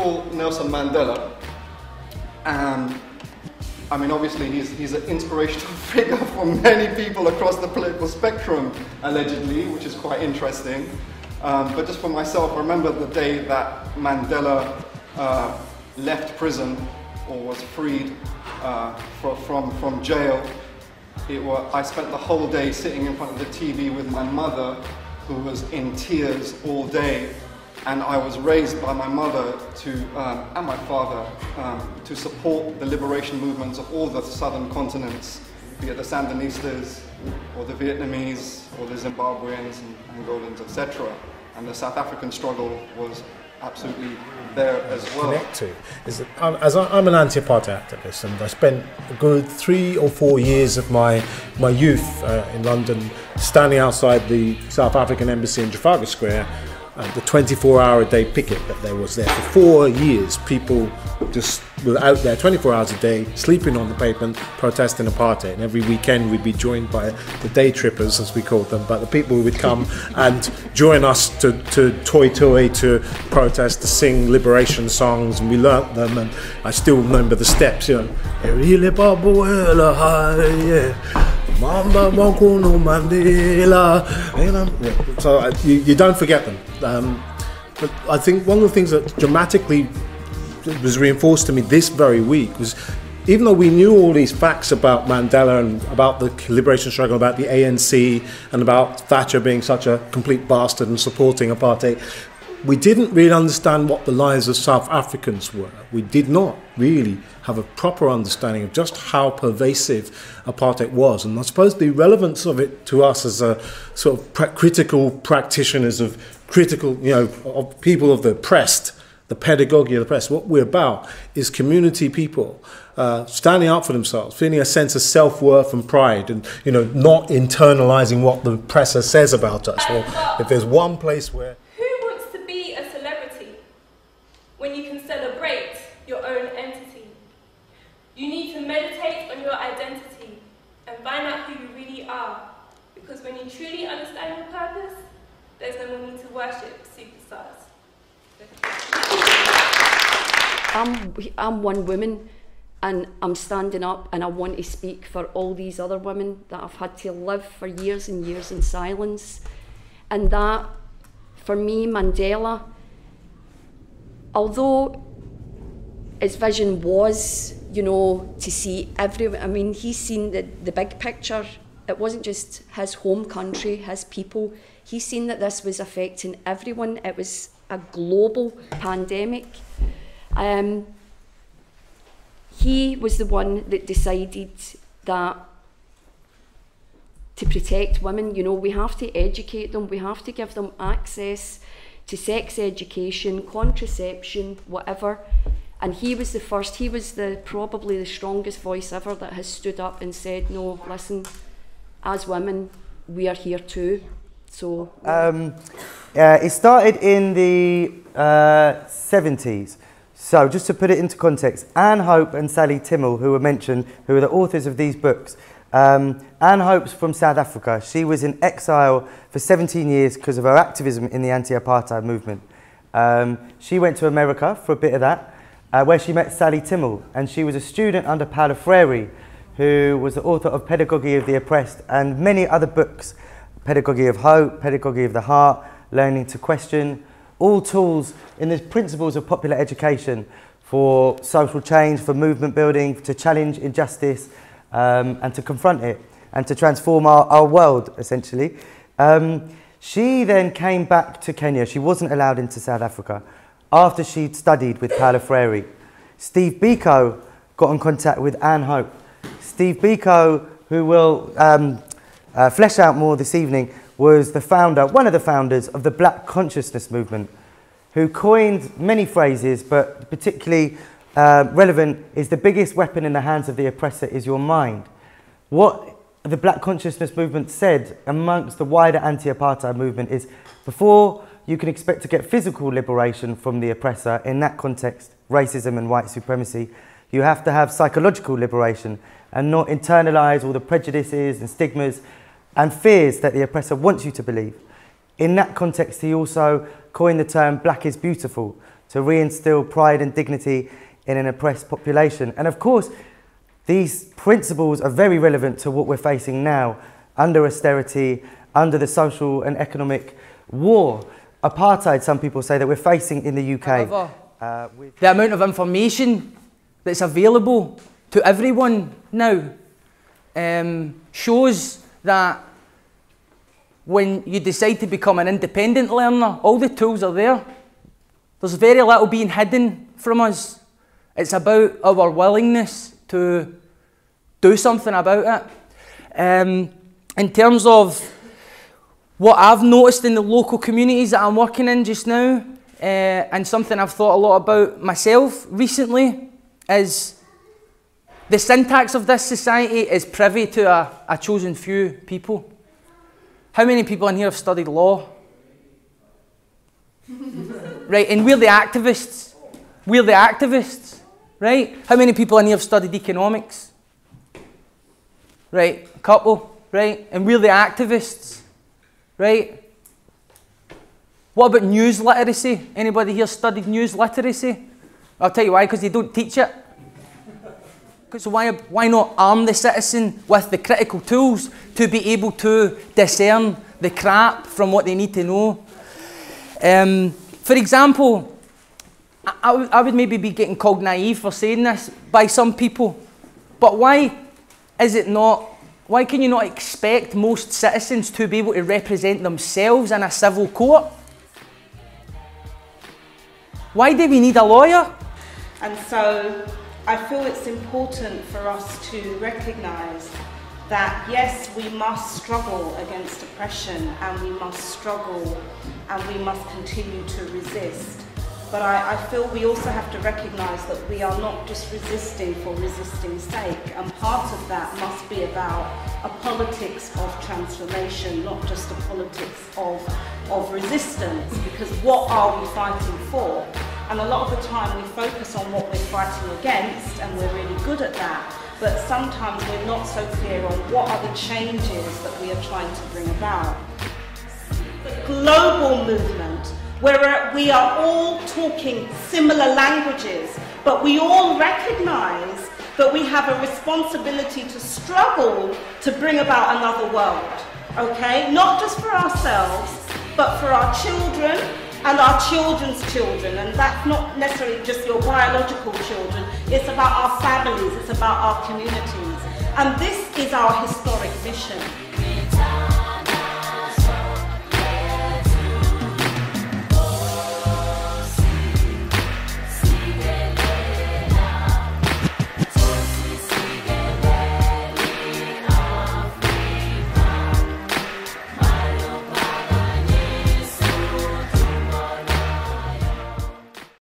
all, Nelson Mandela. I mean, obviously, he's an inspirational figure for many people across the political spectrum, allegedly, which is quite interesting. But just for myself, I remember the day that Mandela left prison or was freed from jail. I spent the whole day sitting in front of the TV with my mother, who was in tears all day. And I was raised by my mother and my father to support the liberation movements of all the southern continents, be it the Sandinistas, or the Vietnamese, or the Zimbabweans, and Angolans, etc. And the South African struggle was absolutely there as well. Connect to is that I'm an anti-apartheid activist, and I spent a good 3 or 4 years of my youth in London standing outside the South African embassy in Trafalgar Square. The 24-hour-a-day picket that there was there for 4 years. People just were out there 24 hours a day, sleeping on the pavement, protesting apartheid. And every weekend we'd be joined by the day trippers, as we called them, but the people who would come and join us to toi, to protest, to sing liberation songs, and we learnt them. And I still remember the steps, you know. Mamba Mokono Mandela. So you don't forget them. But I think one of the things that dramatically was reinforced to me this very week was, even though we knew all these facts about Mandela and about the liberation struggle, about the ANC and about Thatcher being such a complete bastard and supporting apartheid, we didn't really understand what the lives of South Africans were. We did not really have a proper understanding of just how pervasive apartheid was. And I suppose the relevance of it to us as a sort of critical practitioners of critical, you know, of people of the oppressed, the pedagogy of the oppressed, what we're about is community people standing up for themselves, feeling a sense of self-worth and pride, and, you know, not internalizing what the oppressor says about us. Well, if there's one place where... when you can celebrate your own entity. You need to meditate on your identity and find out who you really are. Because when you truly understand your purpose, there's no more need to worship superstars. I'm one woman, and I'm standing up, and I want to speak for all these other women that have had to live for years and years in silence. And that, for me, Mandela, although his vision was, you know, to see everyone, I mean, he's seen the big picture. It wasn't just his home country, his people. He's seen that this was affecting everyone. It was a global pandemic. He was the one that decided that to protect women, you know, we have to educate them, we have to give them access to sex education, contraception, whatever. And he was the first, he was probably the strongest voice ever that has stood up and said, no, listen, as women, we are here too. So it started in the 70s. So just to put it into context, Anne Hope and Sally Timmel, who were mentioned, who are the authors of these books. Anne Hope's from South Africa. She was in exile for 17 years because of her activism in the anti-apartheid movement. She went to America for a bit of that, where she met Sally Timmel, and she was a student under Paulo Freire, who was the author of Pedagogy of the Oppressed and many other books. Pedagogy of Hope, Pedagogy of the Heart, Learning to Question, all tools in the principles of popular education for social change, for movement building, to challenge injustice, and to confront it, and to transform our world, essentially. She then came back to Kenya. She wasn't allowed into South Africa after she'd studied with Paulo Freire. Steve Biko got in contact with Anne Hope. Steve Biko, who will flesh out more this evening, was the founder, one of the founders of the Black Consciousness movement, who coined many phrases, but particularly relevant is the biggest weapon in the hands of the oppressor is your mind. What the Black Consciousness movement said amongst the wider anti-apartheid movement is, before you can expect to get physical liberation from the oppressor, in that context, racism and white supremacy, you have to have psychological liberation and not internalize all the prejudices and stigmas and fears that the oppressor wants you to believe. In that context, he also coined the term black is beautiful, to reinstill pride and dignity in an oppressed population. And of course, these principles are very relevant to what we're facing now, under austerity, under the social and economic war. Apartheid, some people say, that we're facing in the UK. However, the amount of information that's available to everyone now shows that when you decide to become an independent learner, all the tools are there. There's very little being hidden from us. It's about our willingness to do something about it. In terms of what I've noticed in the local communities that I'm working in just now, and something I've thought a lot about myself recently, is the syntax of this society is privy to a chosen few people. How many people in here have studied law? Right, and we're the activists. We're the activists, right? How many people in here have studied economics? Right, a couple, right? And we're the activists, right? What about news literacy? Anybody here studied news literacy? I'll tell you why, because they don't teach it. So why not arm the citizen with the critical tools to be able to discern the crap from what they need to know? For example, I would maybe be getting called naive for saying this by some people, but why can you not expect most citizens to be able to represent themselves in a civil court? Why do we need a lawyer? And so I feel it's important for us to recognise that yes, we must struggle against oppression, and we must struggle and we must continue to resist. But I feel we also have to recognise that we are not just resisting for resisting's sake, and part of that must be about a politics of transformation, not just a politics of resistance, because what are we fighting for? And a lot of the time we focus on what we're fighting against, and we're really good at that, but sometimes we're not so clear on what are the changes that we are trying to bring about. The global movement, where we are all talking similar languages, but we all recognise that we have a responsibility to struggle to bring about another world, okay? Not just for ourselves, but for our children and our children's children. And that's not necessarily just your biological children, it's about our families, it's about our communities. And this is our historic mission.